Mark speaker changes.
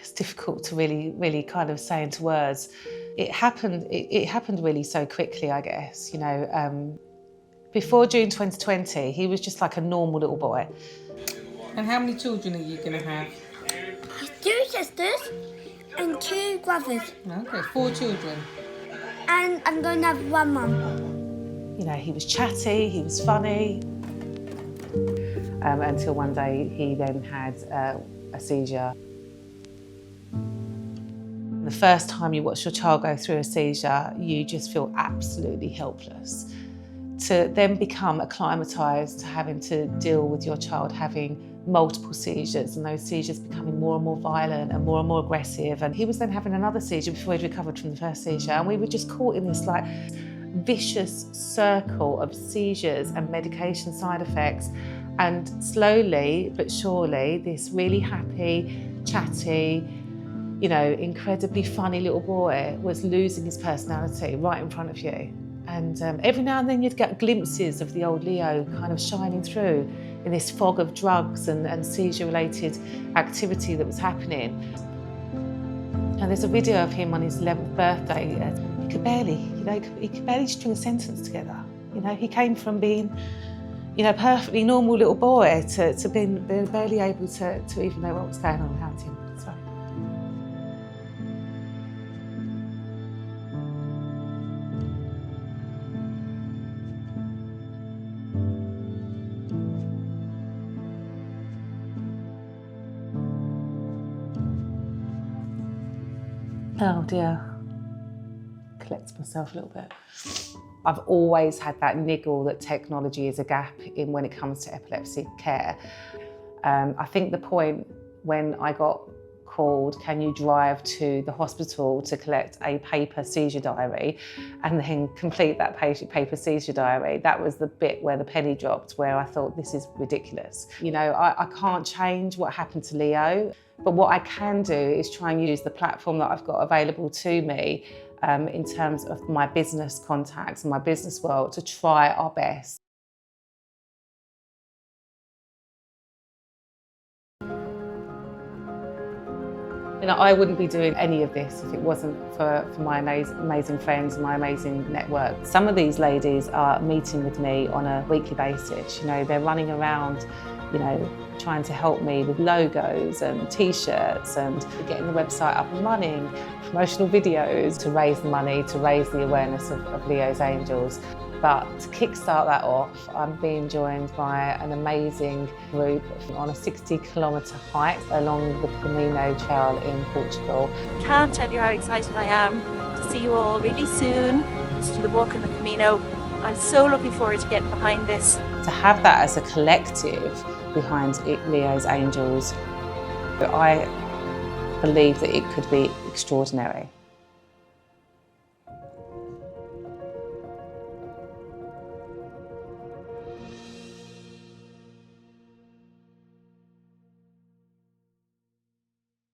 Speaker 1: it's difficult to really kind of say into words. It happened really so quickly, I guess. You know, before June 2020, he was just like a normal little boy.
Speaker 2: And how many children are you going to have?
Speaker 3: 2 sisters and 2 brothers.
Speaker 2: Okay, 4 children.
Speaker 3: And I'm going to have 1 mum.
Speaker 1: You know, he was chatty, he was funny. Until one day he then had a seizure. The first time you watch your child go through a seizure, you just feel absolutely helpless. To then become acclimatised to having to deal with your child having multiple seizures and those seizures becoming more and more violent and more aggressive. And he was then having another seizure before he'd recovered from the first seizure. And we were just caught in this like vicious circle of seizures and medication side effects. And slowly but surely, this really happy, chatty, you know, incredibly funny little boy was losing his personality right in front of you. And every now and then you'd get glimpses of the old Leo kind of shining through in this fog of drugs and seizure-related activity that was happening. And there's a video of him on his 11th birthday. He could barely, he could barely string a sentence together. You know, he came from being, you know, perfectly normal little boy to being barely able to even know what was going on around him. So. Oh dear, collect myself a little bit. I've always had that niggle that technology is a gap in when it comes to epilepsy care. I think the point when I got called, can you drive to the hospital to collect a paper seizure diary and then complete that paper seizure diary, that was the bit where the penny dropped, where I thought, this is ridiculous. You know, I can't change what happened to Leo, but what I can do is try and use the platform that I've got available to me in terms of my business contacts and my business world to try our best. You know, I wouldn't be doing any of this if it wasn't for my amazing friends and my amazing network. Some of these ladies are meeting with me on a weekly basis. You know, they're running around, you know, trying to help me with logos and t-shirts and getting the website up and running, promotional videos to raise the money, to raise the awareness of Leo's Angels. But to kickstart that off, I'm being joined by an amazing group on a 60-kilometre hike along the Camino Trail in Portugal.
Speaker 4: Can't tell you how excited I am to see you all really soon, to do the walk in the Camino. I'm so looking forward to getting behind this.
Speaker 1: To have that as a collective behind Leo's Angels, I believe that it could be extraordinary.